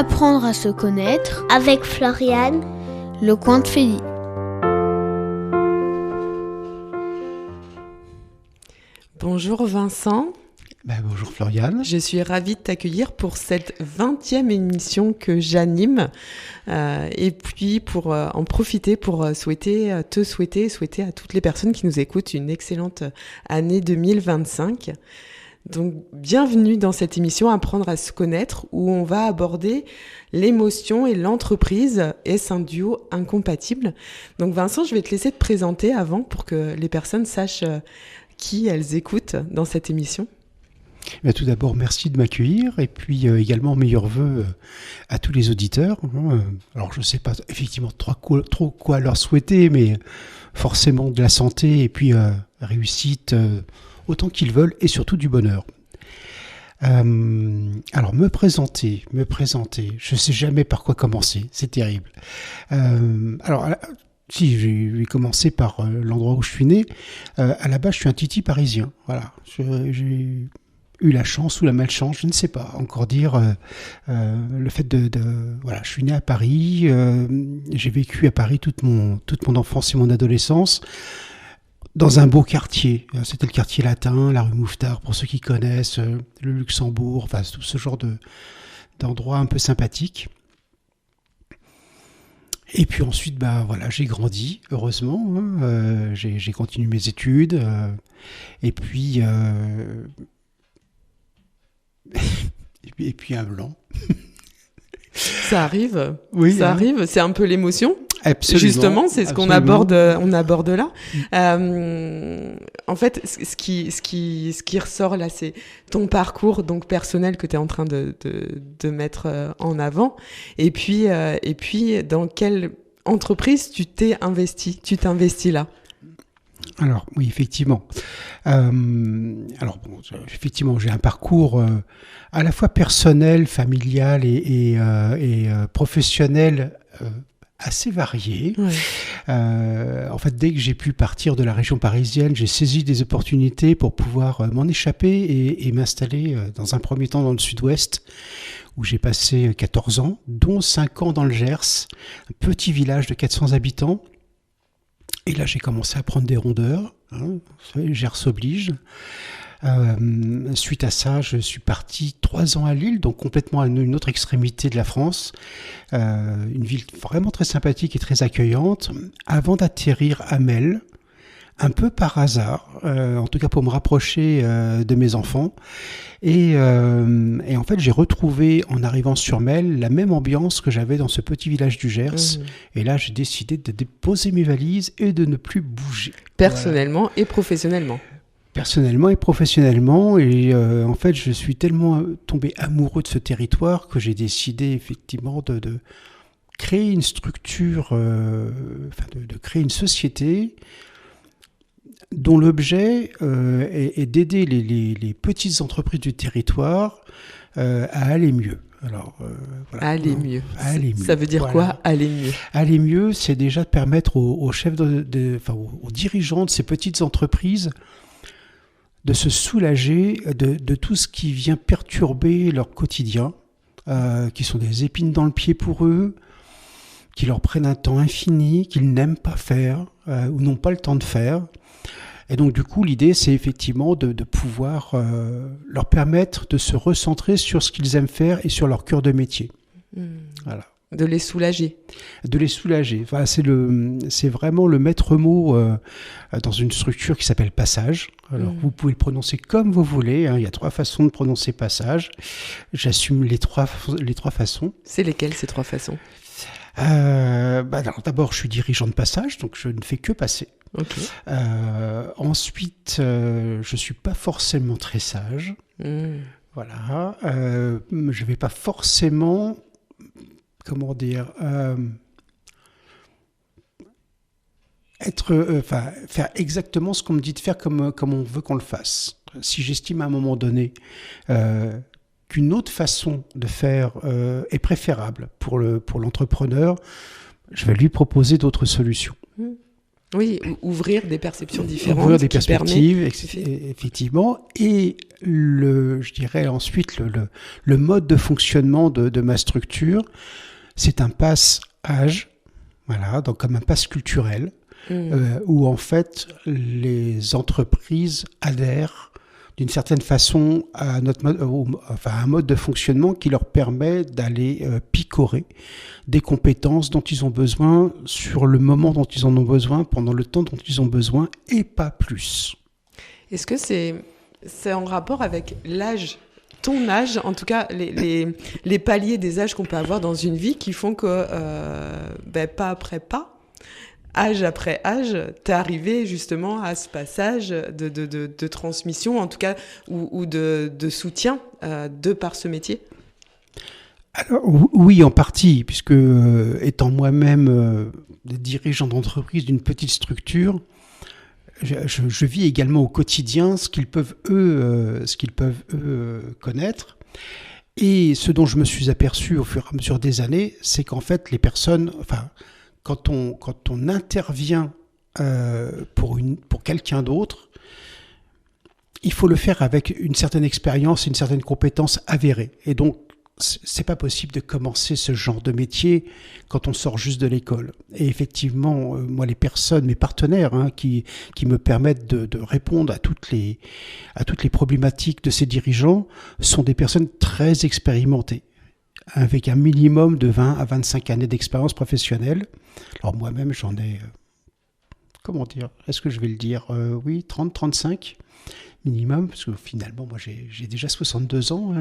Apprendre à se connaître avec Floriane, le conte Feli. Bonjour Vincent. Bonjour Floriane. Je suis ravie de t'accueillir pour cette 20e émission que j'anime et puis pour en profiter pour souhaiter à toutes les personnes qui nous écoutent une excellente année 2025. Donc bienvenue dans cette émission Apprendre à se connaître où on va aborder l'émotion et l'entreprise. Est-ce un duo incompatible ? Donc Vincent, je vais te laisser te présenter avant pour que les personnes sachent qui elles écoutent dans cette émission. Tout d'abord, merci de m'accueillir et puis également meilleurs vœux à tous les auditeurs. Alors je ne sais pas effectivement trop quoi leur souhaiter, mais forcément de la santé et puis réussite autant qu'ils veulent et surtout du bonheur. Alors me présenter, je ne sais jamais par quoi commencer, c'est terrible. Si, je vais commencer par l'endroit où je suis né. À la base, je suis un titi parisien. Voilà, j'ai eu la chance ou la malchance, je ne sais pas encore dire. Le fait voilà, je suis né à Paris. J'ai vécu à Paris toute mon enfance et mon adolescence dans un beau quartier. C'était le quartier latin, la rue Mouffetard, pour ceux qui connaissent, le Luxembourg, enfin tout ce genre d'endroits un peu sympathiques. Et puis ensuite, voilà, j'ai grandi, heureusement. J'ai continué mes études. Et puis un blanc. Ça arrive. Oui, ça arrive. C'est un peu l'émotion. Absolument. Justement, c'est ce qu'on aborde là. En fait, ce qui ressort là, c'est ton parcours donc personnel que tu es en train de mettre en avant. Et puis, dans quelle entreprise tu t'investis là? Alors, oui, effectivement. Effectivement, j'ai un parcours à la fois personnel, familial et professionnel assez varié. Ouais. En fait, dès que j'ai pu partir de la région parisienne, j'ai saisi des opportunités pour pouvoir m'en échapper et m'installer dans un premier temps dans le sud-ouest, où j'ai passé 14 ans, dont 5 ans dans le Gers, un petit village de 400 habitants. Et là, j'ai commencé à prendre des rondeurs, Gers oblige. Suite à ça, je suis parti 3 ans à Lille, donc complètement à une autre extrémité de la France. Une ville vraiment très sympathique et très accueillante, avant d'atterrir à Mel, un peu par hasard, en tout cas pour me rapprocher de mes enfants. Et en fait, j'ai retrouvé, en arrivant sur Mel, la même ambiance que j'avais dans ce petit village du Gers. Et là, j'ai décidé de déposer mes valises et de ne plus bouger. Personnellement et professionnellement. Personnellement et professionnellement. Et en fait, je suis tellement tombé amoureux de ce territoire que j'ai décidé effectivement de créer une structure, de créer une société dont l'objet est d'aider les petites entreprises du territoire à aller mieux. Alors, voilà. Aller mieux. Ça veut dire voilà. Quoi, aller mieux? Aller mieux, c'est déjà de permettre aux chefs, aux dirigeants de ces petites entreprises de se soulager de tout ce qui vient perturber leur quotidien, qui sont des épines dans le pied pour eux, qui leur prennent un temps infini, qu'ils n'aiment pas faire ou n'ont pas le temps de faire. Et donc du coup, l'idée, c'est effectivement de pouvoir leur permettre de se recentrer sur ce qu'ils aiment faire et sur leur cœur de métier. Voilà. De les soulager. De les soulager. Enfin, c'est vraiment le maître mot dans une structure qui s'appelle Passage. Alors, vous pouvez le prononcer comme vous voulez. Il y a 3 façons de prononcer Passage. J'assume les trois façons. C'est lesquelles, ces 3 façons ? Alors, d'abord, je suis dirigeant de Passage, donc je ne fais que passer. Okay. Ensuite, je suis pas forcément très sage. Voilà. Je vais pas forcément, faire exactement ce qu'on me dit de faire comme on veut qu'on le fasse. Si j'estime à un moment donné qu'une autre façon de faire est préférable pour l'entrepreneur, je vais lui proposer d'autres solutions. Oui, ouvrir des perceptions différentes. Ouvrir des perspectives, effectivement. Et je dirais ensuite le mode de fonctionnement de ma structure, c'est un pass âge, voilà, donc comme un pass culturel, où en fait les entreprises adhèrent d'une certaine façon à notre mode, à un mode de fonctionnement qui leur permet d'aller picorer des compétences dont ils ont besoin sur le moment dont ils en ont besoin, pendant le temps dont ils ont besoin, et pas plus. Est-ce que c'est en rapport avec l'âge, ton âge, en tout cas les paliers des âges qu'on peut avoir dans une vie qui font que pas après pas, âge après âge, t'es arrivé justement à ce passage de transmission, en tout cas, ou de soutien de par ce métier? Alors, oui, en partie, puisque étant moi-même dirigeant d'entreprise d'une petite structure, je vis également au quotidien ce qu'ils peuvent eux connaître. Et ce dont je me suis aperçu au fur et à mesure des années, c'est qu'en fait, les personnes, quand on intervient pour quelqu'un d'autre, il faut le faire avec une certaine expérience et une certaine compétence avérée. Et donc, c'est pas possible de commencer ce genre de métier quand on sort juste de l'école. Et effectivement, moi, les personnes, mes partenaires, qui me permettent de répondre à toutes les problématiques de ces dirigeants, sont des personnes très expérimentées, avec un minimum de 20 à 25 années d'expérience professionnelle. Alors moi-même, j'en ai, est-ce que je vais le dire, oui, 30, 35 minimum, parce que finalement, moi, j'ai déjà 62 ans,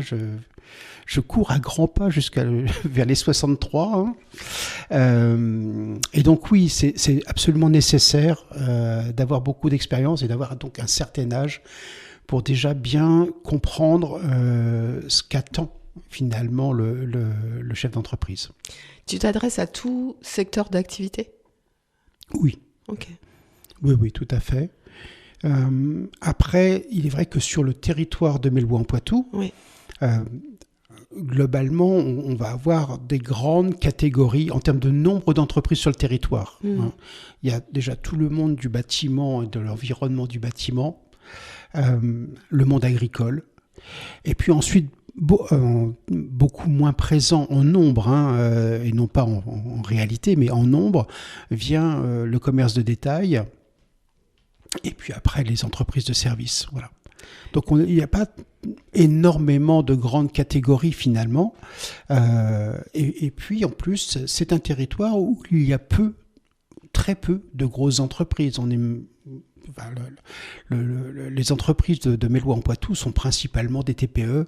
je cours à grands pas vers les 63. Et donc oui, c'est absolument nécessaire d'avoir beaucoup d'expérience et d'avoir donc un certain âge pour déjà bien comprendre ce qu'attend finalement le chef d'entreprise. Tu t'adresses à tout secteur d'activité? Oui. Ok. Oui, tout à fait. Après, il est vrai que sur le territoire de Mélouin-Poitou, oui. Globalement, on va avoir des grandes catégories en termes de nombre d'entreprises sur le territoire. Il y a déjà tout le monde du bâtiment et de l'environnement du bâtiment, le monde agricole, et puis ensuite, beaucoup moins présent en nombre, et non pas en réalité, mais en nombre, vient le commerce de détail, et puis après les entreprises de services. Voilà. Donc il n'y a pas énormément de grandes catégories finalement, et puis en plus c'est un territoire où il y a très peu de grosses entreprises. Les entreprises de Mélouin-Poitou sont principalement des TPE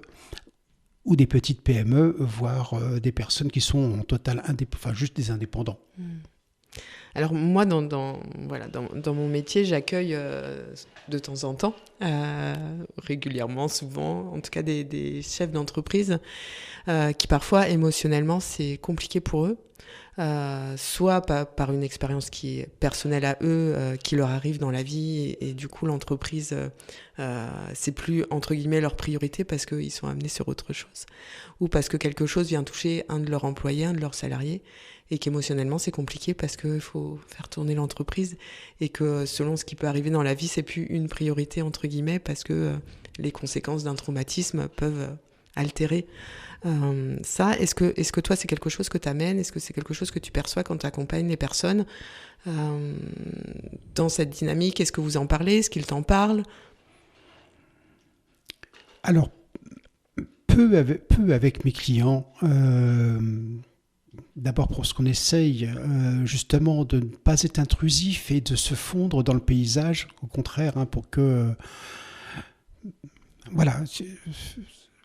ou des petites PME, voire des personnes qui sont en total juste des indépendants. Alors moi, dans mon métier, j'accueille de temps en temps, régulièrement, souvent, en tout cas des chefs d'entreprise qui parfois émotionnellement c'est compliqué pour eux, soit par une expérience qui est personnelle à eux, qui leur arrive dans la vie et du coup l'entreprise c'est plus entre guillemets leur priorité parce qu'ils sont amenés sur autre chose, ou parce que quelque chose vient toucher un de leurs employés, un de leurs salariés, et qu'émotionnellement c'est compliqué parce qu'il faut faire tourner l'entreprise et que selon ce qui peut arriver dans la vie, c'est plus une priorité entre guillemets parce que les conséquences d'un traumatisme peuvent altérer ça. Est-ce que toi c'est quelque chose que tu amènes? Est-ce que c'est quelque chose que tu perçois quand tu accompagnes les personnes dans cette dynamique? Est-ce que vous en parlez? Est-ce qu'ils t'en parlent? Alors, peu avec mes clients. D'abord parce qu'on essaye justement de ne pas être intrusif et de se fondre dans le paysage, au contraire, pour que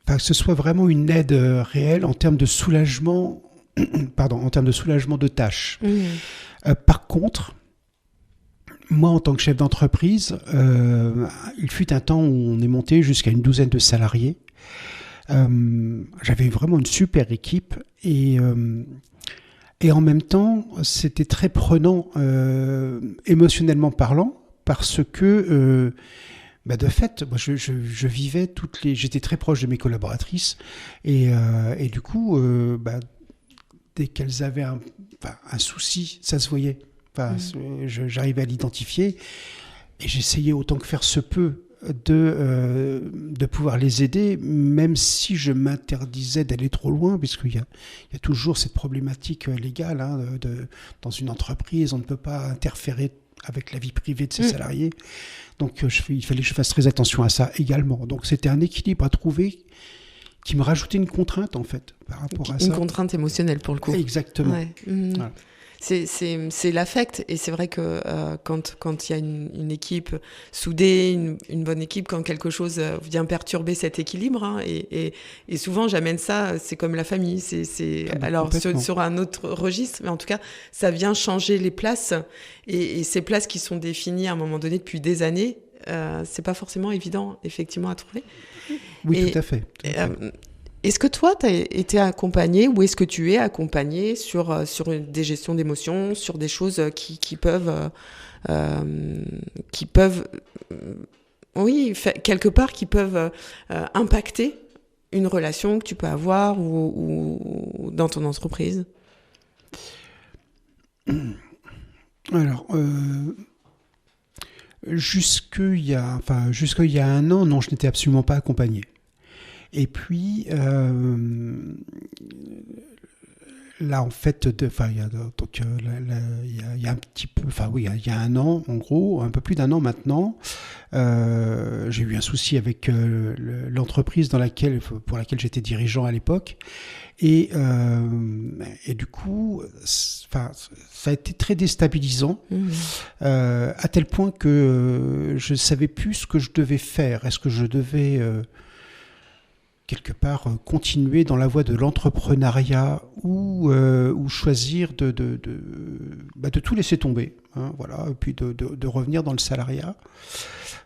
que ce soit vraiment une aide réelle en termes de soulagement, de tâches. Par contre, moi, en tant que chef d'entreprise, il fut un temps où on est monté jusqu'à une douzaine de salariés. J'avais vraiment une super équipe et en même temps c'était très prenant émotionnellement parlant parce que de fait moi je vivais j'étais très proche de mes collaboratrices et du coup dès qu'elles avaient un souci, ça se voyait, j'arrivais à l'identifier et j'essayais autant que faire se peut de pouvoir les aider, même si je m'interdisais d'aller trop loin, puisqu'il y a toujours cette problématique légale, hein, dans une entreprise, on ne peut pas interférer avec la vie privée de ses salariés. Donc il fallait que je fasse très attention à ça également. Donc c'était un équilibre à trouver qui me rajoutait une contrainte, en fait, par rapport à ça. Une contrainte émotionnelle, pour le coup. Exactement. Ouais. Voilà. C'est l'affect, et c'est vrai que quand il y a une équipe soudée, une bonne équipe, quand quelque chose vient perturber cet équilibre, hein, et souvent j'amène ça, c'est comme la famille, alors sur un autre registre, mais en tout cas ça vient changer les places, et ces places qui sont définies à un moment donné depuis des années, c'est pas forcément évident effectivement à trouver. Oui, tout à fait. Est-ce que toi, tu as été accompagné, ou est-ce que tu es accompagné sur des gestions d'émotions, sur des choses qui peuvent, quelque part, qui peuvent impacter une relation que tu peux avoir ou dans ton entreprise? Alors, jusqu'il y a un an, non, je n'étais absolument pas accompagné. Et puis, là, en fait, il y a un petit peu, il y a un an, en gros, un peu plus d'un an maintenant, j'ai eu un souci avec l'entreprise pour laquelle j'étais dirigeant à l'époque. Et du coup, ça a été très déstabilisant, à tel point que je ne savais plus ce que je devais faire. Est-ce que je devais quelque part continuer dans la voie de l'entrepreneuriat ou choisir de tout laisser tomber, hein, voilà, et puis de revenir dans le salariat.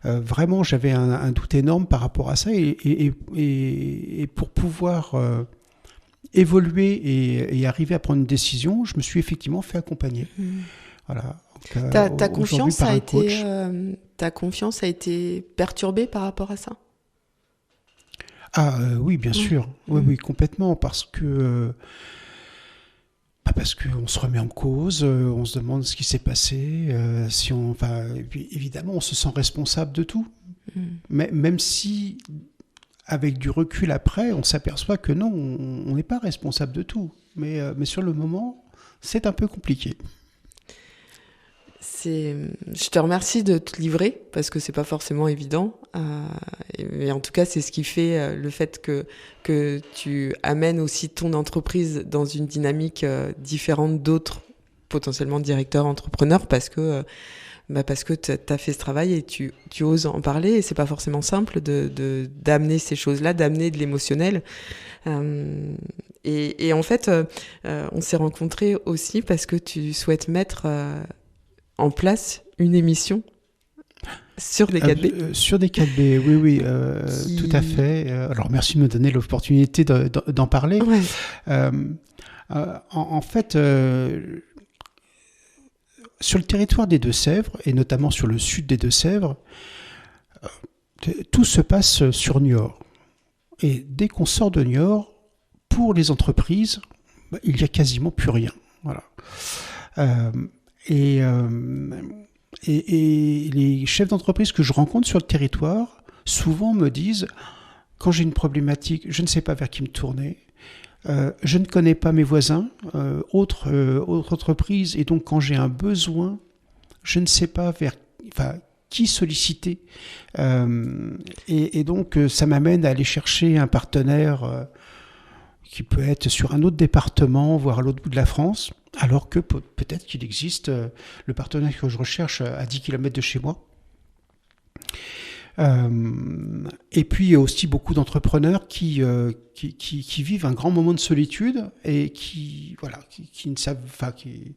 Vraiment, j'avais un doute énorme par rapport à ça, et pour pouvoir évoluer et arriver à prendre une décision, je me suis effectivement fait accompagner. Voilà. Ta confiance a été perturbée par rapport à ça? Oui, bien sûr. Oui, complètement, parce que on se remet en cause, on se demande ce qui s'est passé, et puis, évidemment, on se sent responsable de tout. Mais même si, avec du recul après, on s'aperçoit que non, on n'est pas responsable de tout. Mais sur le moment, c'est un peu compliqué. Je te remercie de te livrer, parce que c'est pas forcément évident, mais en tout cas c'est ce qui fait le fait que tu amènes aussi ton entreprise dans une dynamique différente d'autres potentiellement directeurs entrepreneurs, parce que tu as fait ce travail et tu oses en parler, et c'est pas forcément simple d'amener ces choses-là, d'amener de l'émotionnel. Et en fait, on s'est rencontrés aussi parce que tu souhaites mettre en place une émission sur des 4B. Sur des 4B, oui, tout à fait. Alors, merci de me donner l'opportunité d'en parler. Ouais. En fait, sur le territoire des Deux-Sèvres, et notamment sur le sud des Deux-Sèvres, tout se passe sur Niort. Et dès qu'on sort de Niort, pour les entreprises, il n'y a quasiment plus rien. Voilà. Et les chefs d'entreprise que je rencontre sur le territoire, souvent me disent, quand j'ai une problématique, je ne sais pas vers qui me tourner, je ne connais pas mes voisins, autres entreprises, et donc quand j'ai un besoin, je ne sais pas qui solliciter. Et donc ça m'amène à aller chercher un partenaire qui peut être sur un autre département, voire à l'autre bout de la France, alors que peut-être qu'il existe le partenaire que je recherche à 10 km de chez moi. Et puis il y a aussi beaucoup d'entrepreneurs qui vivent un grand moment de solitude et qui ne savent, qui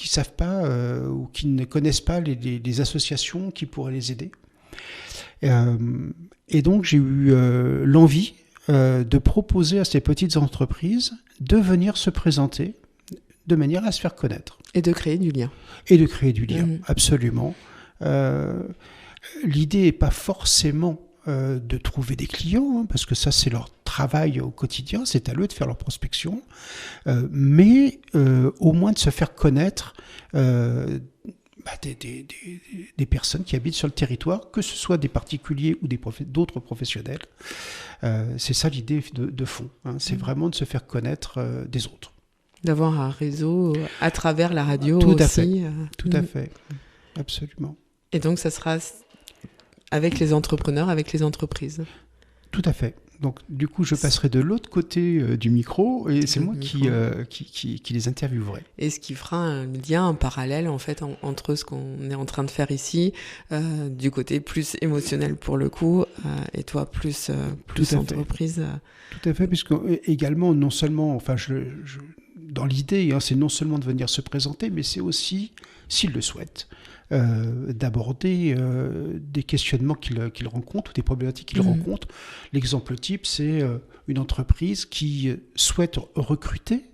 savent pas ou qui ne connaissent pas les associations qui pourraient les aider. Et donc j'ai eu l'envie de proposer à ces petites entreprises de venir se présenter de manière à se faire connaître. Et de créer du lien. Absolument. L'idée n'est pas forcément de trouver des clients, hein, parce que ça c'est leur travail au quotidien, c'est à eux de faire leur prospection, mais au moins de se faire connaître des personnes qui habitent sur le territoire, que ce soit des particuliers ou d'autres professionnels. C'est ça l'idée de fond, hein. C'est vraiment de se faire connaître des autres. D'avoir un réseau à travers la radio Tout aussi. à fait, tout à fait, absolument. Et donc ça sera avec les entrepreneurs, avec les entreprises. Tout à fait. Donc du coup, je passerai de l'autre côté du micro et c'est moi qui les interviewerai. Et ce qui fera un lien, un parallèle en fait entre ce qu'on est en train de faire ici, du côté plus émotionnel pour le coup, et toi plus entreprise. Tout à fait, puisque également non seulement, enfin dans l'idée, hein, c'est non seulement de venir se présenter, mais c'est aussi, s'il le souhaite, d'aborder des questionnements qu'il rencontre ou des problématiques qu'il rencontre. L'exemple type, c'est une entreprise qui souhaite recruter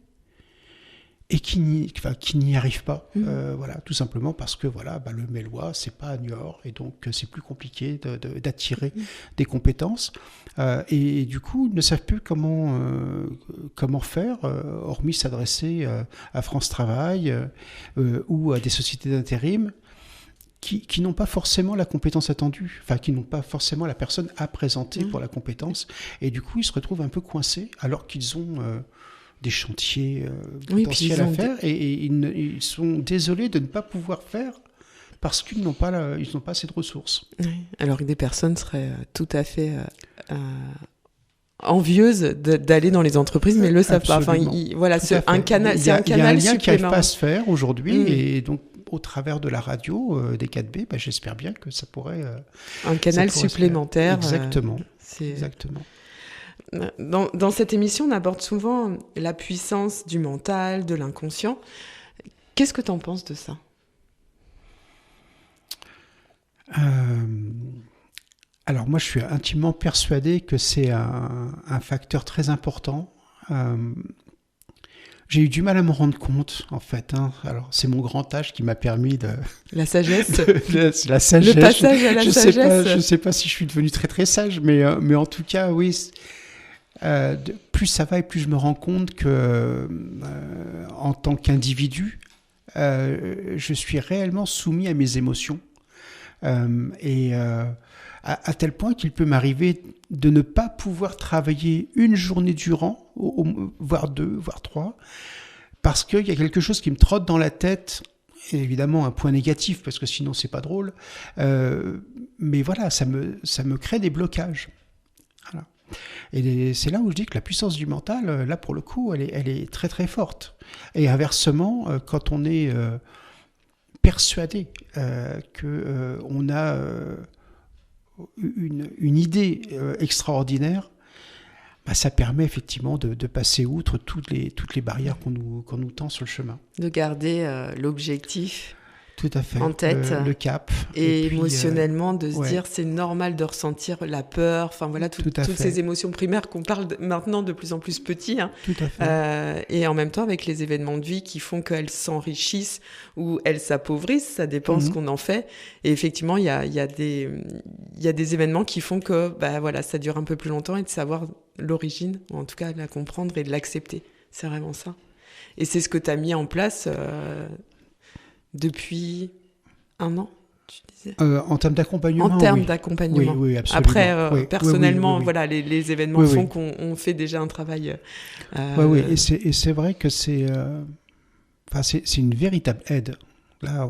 et qui n'y arrive pas. Voilà, tout simplement parce que le Mélois, c'est pas à Niort, et donc c'est plus compliqué d'attirer des compétences. Et du coup, ils ne savent plus comment faire, hormis s'adresser à France Travail ou à des sociétés d'intérim qui n'ont pas forcément la compétence attendue, enfin qui n'ont pas forcément la personne à présenter pour la compétence. Et du coup, ils se retrouvent un peu coincés alors qu'ils ont des chantiers potentiels à faire et ils sont désolés de ne pas pouvoir faire parce qu'ils n'ont pas assez de ressources. Oui. Alors que des personnes seraient tout à fait envieuses d'aller dans les entreprises, mais ne le savent pas. Enfin, c'est un canal Il y a un lien supplémentaire qui n'arrive pas à se faire aujourd'hui, et donc au travers de la radio, des 4B, j'espère bien que ça pourrait... un canal supplémentaire. Exactement. Exactement. Dans cette émission, on aborde souvent la puissance du mental, de l'inconscient. Qu'est-ce que tu en penses de ça ? Alors moi, je suis intimement persuadé que c'est un facteur très important. J'ai eu du mal à me rendre compte, en fait. Hein. Alors, c'est mon grand âge qui m'a permis de... La sagesse. La sagesse. Le passage à la sagesse. Je ne sais pas si je suis devenu très très sage, mais en tout cas, oui. Plus ça va et plus je me rends compte que, en tant qu'individu, je suis réellement soumis à mes émotions. À tel point qu'il peut m'arriver de ne pas pouvoir travailler une journée durant, voire 2, voire 3, parce qu'il y a quelque chose qui me trotte dans la tête, et évidemment un point négatif, parce que sinon c'est pas drôle, mais voilà, ça me crée des blocages. Voilà. Et c'est là où je dis que la puissance du mental, là pour le coup, elle est très très forte. Et inversement, quand on est persuadé qu'on a... une idée extraordinaire, ça permet effectivement de passer outre toutes les barrières qu'on nous tend sur le chemin. De garder l'objectif tout à fait. En tête. Le cap. Et puis, émotionnellement, de se dire c'est normal de ressentir la peur, enfin voilà, toutes ces émotions primaires qu'on parle maintenant de plus en plus petits. Hein. Tout à fait. Et en même temps, avec les événements de vie qui font qu'elles s'enrichissent ou elles s'appauvrissent, ça dépend ce qu'on en fait. Et effectivement, il y a des événements qui font que ça dure un peu plus longtemps et de savoir l'origine, ou en tout cas de la comprendre et de l'accepter. C'est vraiment ça. Et c'est ce que tu as mis en place depuis 1 an, tu disais. En termes d'accompagnement. En termes d'accompagnement. Oui, absolument. Après, personnellement, oui. Voilà, les événements font qu'on fait déjà un travail. Oui. Et c'est vrai que c'est une véritable aide. Là,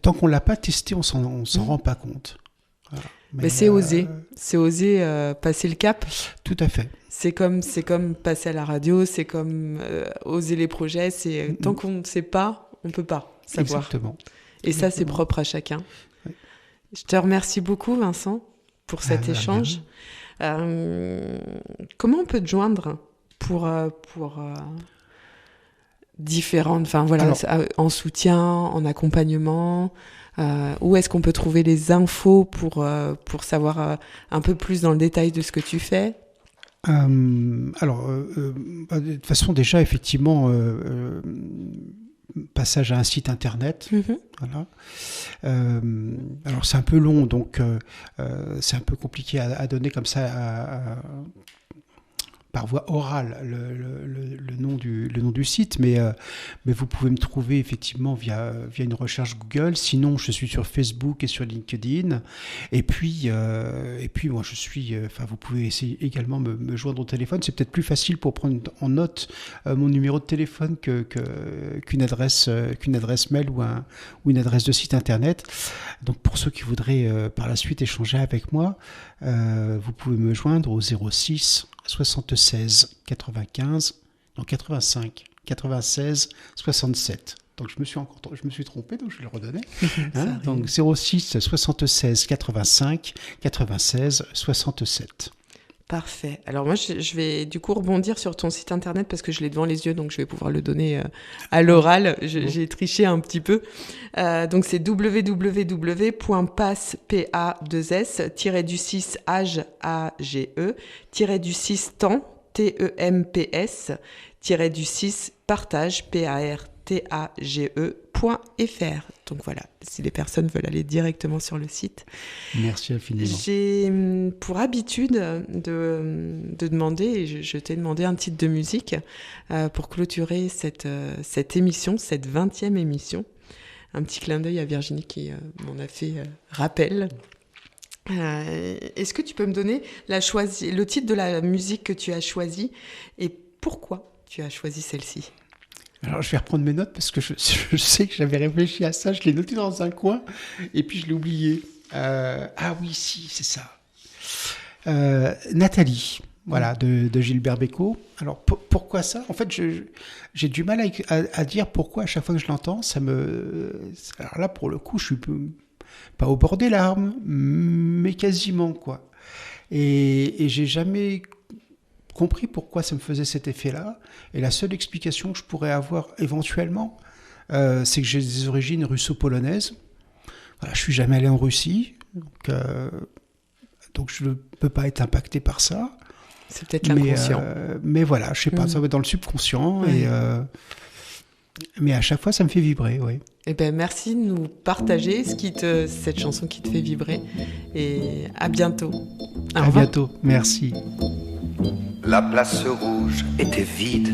tant qu'on l'a pas testé, on s'en rend pas compte. Voilà. Mais c'est oser passer le cap. Tout à fait. C'est comme passer à la radio, c'est comme oser les projets. C'est tant qu'on ne sait pas, on peut pas savoir. Exactement. Et ça, c'est propre à chacun. Oui. Je te remercie beaucoup, Vincent, pour cet échange. Comment on peut te joindre pour différentes, en soutien, en accompagnement? Où est-ce qu'on peut trouver les infos pour savoir un peu plus dans le détail de ce que tu fais? De toute façon, déjà, effectivement, passage à un site internet. Voilà. Alors, c'est un peu long, donc c'est un peu compliqué à donner comme ça par voie orale le nom du site, mais vous pouvez me trouver effectivement via une recherche Google. Sinon, je suis sur Facebook et sur LinkedIn. Et puis moi, vous pouvez essayer également me joindre au téléphone. C'est peut-être plus facile pour prendre en note mon numéro de téléphone qu'une adresse mail ou une adresse de site internet. Donc pour ceux qui voudraient par la suite échanger avec moi, vous pouvez me joindre au 06 76 95 67. Donc je me suis trompé, donc je vais le redonner. Donc 06 76 85 96 67. Parfait. Alors moi, je vais du coup rebondir sur ton site internet parce que je l'ai devant les yeux, donc je vais pouvoir le donner à l'oral. J'ai triché un petit peu. Donc c'est www.passe-age-temps TEMPS-partage partage.fr. Donc voilà, si les personnes veulent aller directement sur le site. Merci infiniment. J'ai pour habitude de demander, et je t'ai demandé un titre de musique pour clôturer cette émission, cette 20e émission. Un petit clin d'œil à Virginie qui m'en a fait rappel. Est-ce que tu peux me donner le titre de la musique que tu as choisi et pourquoi tu as choisi celle-ci ? Alors, je vais reprendre mes notes parce que je sais que j'avais réfléchi à ça. Je l'ai noté dans un coin et puis je l'ai oublié. Oui, si, c'est ça. Nathalie, voilà, de Gilbert Bécaud. Alors, pourquoi ça ? En fait, j'ai du mal à dire pourquoi à chaque fois que je l'entends. Alors là, pour le coup, je suis pas au bord des larmes, mais quasiment, quoi. Et j'ai jamais compris pourquoi ça me faisait cet effet-là. Et la seule explication que je pourrais avoir éventuellement, c'est que j'ai des origines russo-polonaises. Voilà, je suis jamais allé en Russie, donc je ne peux pas être impacté par ça. C'est peut-être l'inconscient. Mais voilà, je sais pas, ça va être dans le subconscient. Ouais. Mais à chaque fois, ça me fait vibrer, oui. Eh ben, merci de nous partager cette chanson qui te fait vibrer. Et à bientôt. À bientôt, merci. La place rouge était vide.